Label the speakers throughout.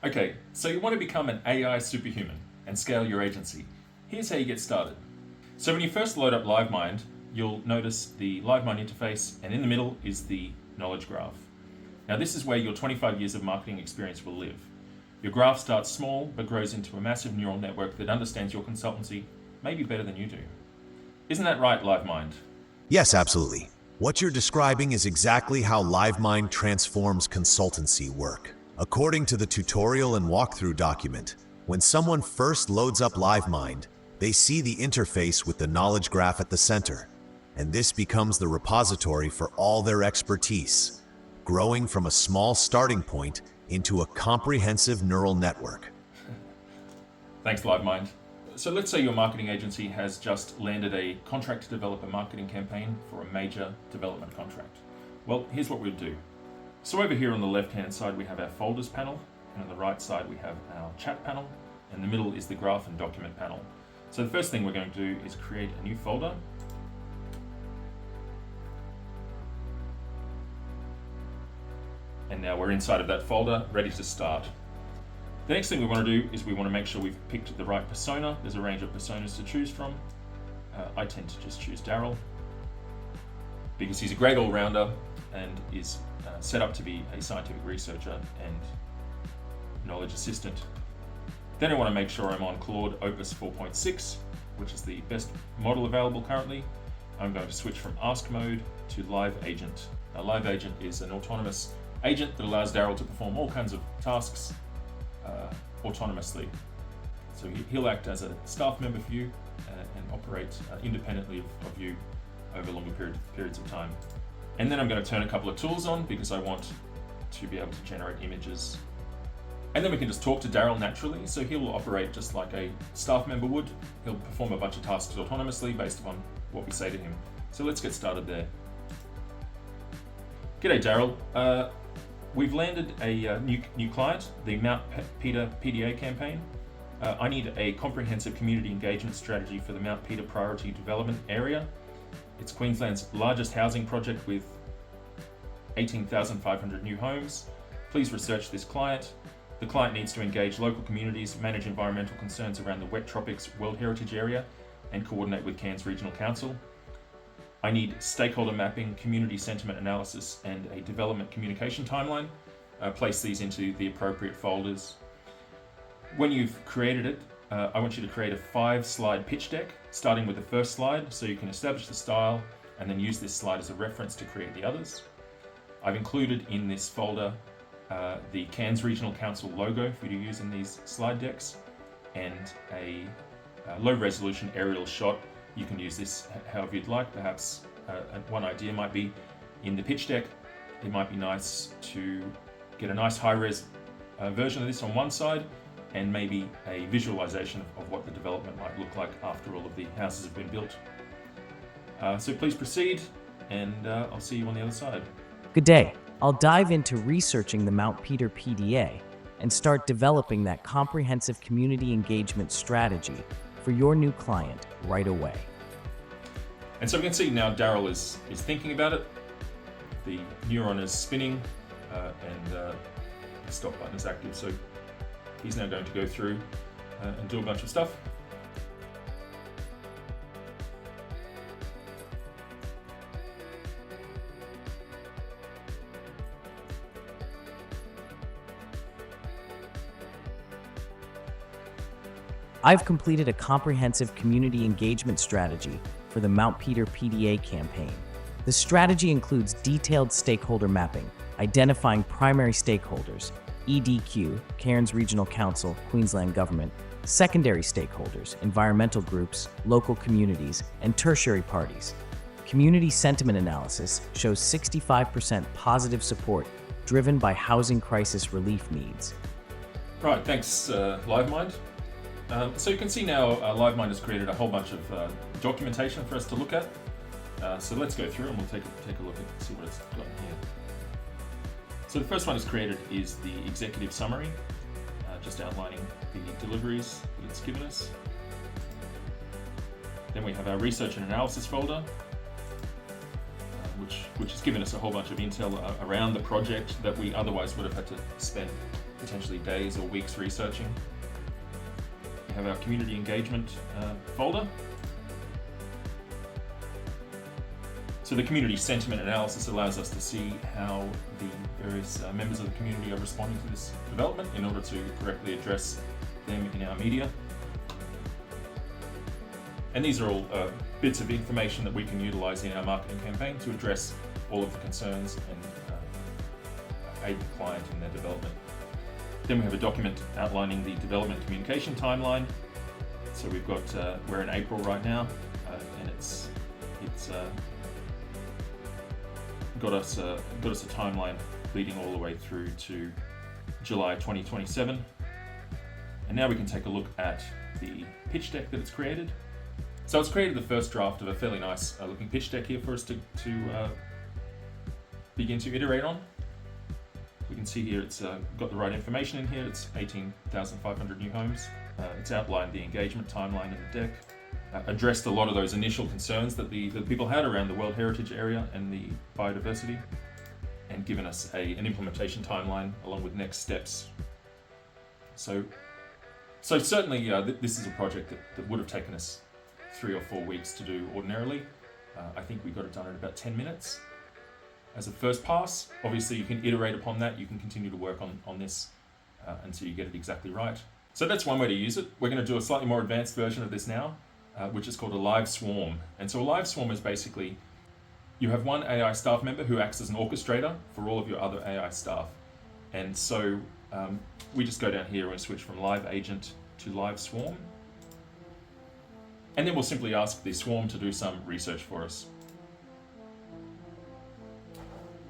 Speaker 1: Okay, so you want to become an AI superhuman and scale your agency. Here's how you get started. So when you first load up LiveMind, you'll notice the LiveMind interface, and in the middle is the knowledge graph. Now this is where your 25 years of marketing experience will live. Your graph starts small, but grows into a massive neural network that understands your consultancy maybe better than you do. Isn't that right, LiveMind?
Speaker 2: Yes, absolutely. What you're describing is exactly how LiveMind transforms consultancy work. According to the tutorial and walkthrough document, when someone first loads up LiveMind, they see the interface with the knowledge graph at the center, and this becomes the repository for all their expertise, growing from a small starting point into a comprehensive neural network.
Speaker 1: Thanks, LiveMind. So let's say your marketing agency has just landed a contract to develop a marketing campaign for a major development contract. Well, here's what we'll do. So over here on the left-hand side, we have our folders panel, and on the right side, we have our chat panel, and the middle is the graph and document panel. So the first thing we're going to do is create a new folder. And now we're inside of that folder, ready to start. The next thing we want to do is we want to make sure we've picked the right persona. There's a range of personas to choose from. I tend to just choose Daryl because he's a great all-rounder and is set up to be a scientific researcher and knowledge assistant. Then I want to make sure I'm on Claude Opus 4.6, which is the best model available currently. I'm going to switch from Ask mode to Live Agent. Now, Live Agent is an autonomous agent that allows Daryl to perform all kinds of tasks autonomously. So he'll act as a staff member for you and operate independently of you over longer periods of time. And then I'm going to turn a couple of tools on because I want to be able to generate images. And then we can just talk to Daryl naturally, so he'll operate just like a staff member would. He'll perform a bunch of tasks autonomously based upon what we say to him. So let's get started there. G'day, Daryl. We've landed a new client, the Mount Peter PDA campaign. I need a comprehensive community engagement strategy for the Mount Peter Priority Development Area. It's Queensland's largest housing project with 18,500 new homes. Please research this client. The client needs to engage local communities, manage environmental concerns around the Wet Tropics World Heritage Area, and coordinate with Cairns Regional Council. I need stakeholder mapping, community sentiment analysis, and a development communication timeline. Place these into the appropriate folders. When you've created it, I want you to create a 5-slide pitch deck, starting with the first slide, so you can establish the style and then use this slide as a reference to create the others. I've included in this folder the Cairns Regional Council logo for you to use in these slide decks, and a low-resolution aerial shot. You can use this however you'd like. Perhaps one idea might be in the pitch deck, it might be nice to get a nice high-res version of this on one side, and maybe a visualization of what the development might look like after all of the houses have been built. So please proceed, and I'll see you on the other side.
Speaker 3: Good day. I'll dive into researching the Mount Peter PDA and start developing that comprehensive community engagement strategy for your new client right away.
Speaker 1: And so we can see now Daryl is thinking about it. The neuron is spinning and the stop button is active. So he's now going to go through and do a bunch of stuff.
Speaker 3: I've completed a comprehensive community engagement strategy for the Mount Peter PDA campaign. The strategy includes detailed stakeholder mapping, identifying primary stakeholders, EDQ, Cairns Regional Council, Queensland Government, secondary stakeholders, environmental groups, local communities, and tertiary parties. Community sentiment analysis shows 65% positive support driven by housing crisis relief needs.
Speaker 1: Right, thanks LiveMind. So you can see now LiveMind has created a whole bunch of documentation for us to look at. So let's go through and we'll take a look at see what it's got here. So the first one it's created is the executive summary, just outlining the deliveries that it's given us. Then we have our research and analysis folder, which has given us a whole bunch of intel around the project that we otherwise would have had to spend potentially days or weeks researching. We have our community engagement folder. So the community sentiment analysis allows us to see how the various members of the community are responding to this development in order to correctly address them in our media. And these are all bits of information that we can utilize in our marketing campaign to address all of the concerns and aid the client in their development. Then we have a document outlining the development communication timeline. So we've got, we're in April right now, and it's got us a timeline leading all the way through to July 2027. And now we can take a look at the pitch deck that it's created. So it's created the first draft of a fairly nice looking pitch deck here for us to begin to iterate on. We can see here it's got the right information in here. It's 18,500 new homes. It's outlined the engagement timeline in the deck, addressed a lot of those initial concerns that the people had around the World Heritage Area and the biodiversity, and given us an implementation timeline along with next steps. So certainly this is a project that would have taken us 3 or 4 weeks to do ordinarily. I think we got it done in about 10 minutes as a first pass. Obviously you can iterate upon that, you can continue to work on this until you get it exactly right. So that's one way to use it. We're going to do a slightly more advanced version of this now, which is called a live swarm. And so a live swarm is basically, you have one AI staff member who acts as an orchestrator for all of your other AI staff. And so we just go down here and switch from live agent to live swarm. And then we'll simply ask the swarm to do some research for us.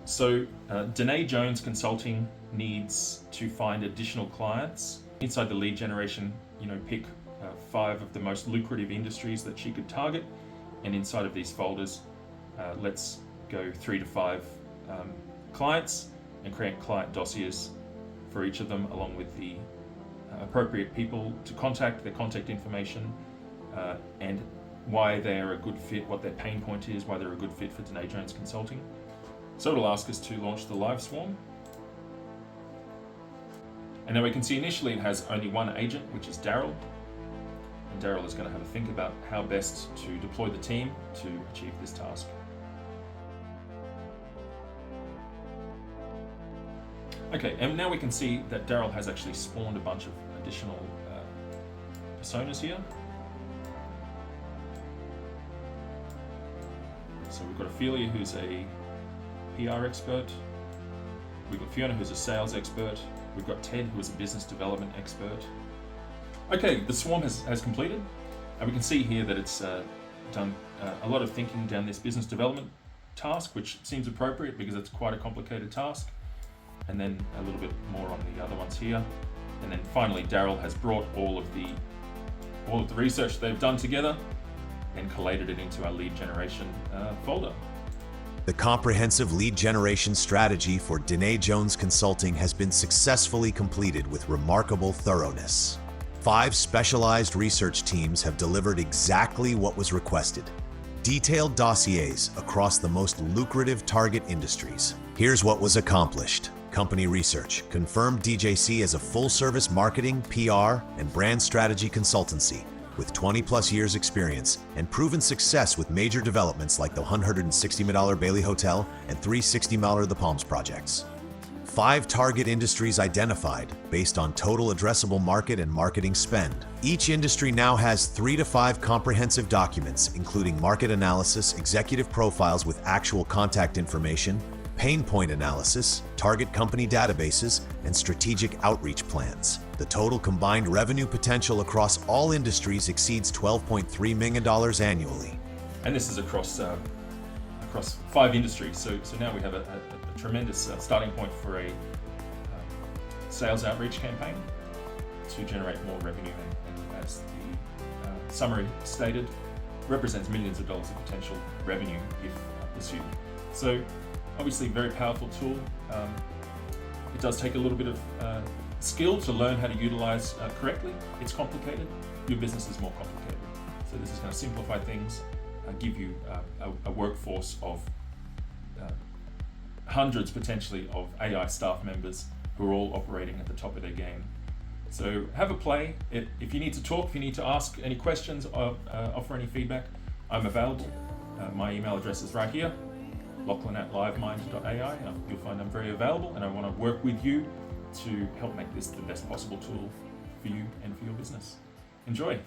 Speaker 1: So Danae Jones Consulting needs to find additional clients. Inside the lead generation, pick 5 of the most lucrative industries that she could target. And inside of these folders, let's go 3 to 5 clients and create client dossiers for each of them, along with the appropriate people to contact, their contact information, and why they're a good fit, what their pain point is, why they're a good fit for Danae Jones Consulting. So it'll ask us to launch the live swarm. And now we can see initially it has only one agent, which is Daryl. And Daryl is going to have a think about how best to deploy the team to achieve this task. Okay, and now we can see that Daryl has actually spawned a bunch of additional personas here. So we've got Ophelia, who's a PR expert. We've got Fiona, who's a sales expert. We've got Ted, who is a business development expert. Okay, the swarm has completed. And we can see here that it's done a lot of thinking down this business development task, which seems appropriate because it's quite a complicated task. And then a little bit more on the other ones here. And then finally, Daryl has brought all of the research they've done together and collated it into our lead generation folder.
Speaker 2: The comprehensive lead generation strategy for Danae Jones Consulting has been successfully completed with remarkable thoroughness. 5 specialized research teams have delivered exactly what was requested. Detailed dossiers across the most lucrative target industries. Here's what was accomplished. Company research confirmed DJC as a full-service marketing, PR, and brand strategy consultancy with 20-plus years experience and proven success with major developments like the $160 million Bailey Hotel and 360 million The Palms projects. 5 target industries identified based on total addressable market and marketing spend. Each industry now has 3 to 5 comprehensive documents, including market analysis, executive profiles with actual contact information, pain point analysis, target company databases, and strategic outreach plans. The total combined revenue potential across all industries exceeds $12.3 million annually.
Speaker 1: And this is across 5 industries. So now we have a tremendous starting point for a sales outreach campaign to generate more revenue, and as the summary stated, represents millions of dollars of potential revenue if pursued. So obviously very powerful tool. It does take a little bit of skill to learn how to utilize correctly. It's complicated. Your business is more complicated. So this is going to simplify things, give you a workforce of hundreds potentially of AI staff members who are all operating at the top of their game. So have a play. If you need to talk, if you need to ask any questions or offer any feedback, I'm available. My email address is right here, lachlan@livemind.ai. You'll find I'm very available, and I want to work with you to help make this the best possible tool for you and for your business. Enjoy.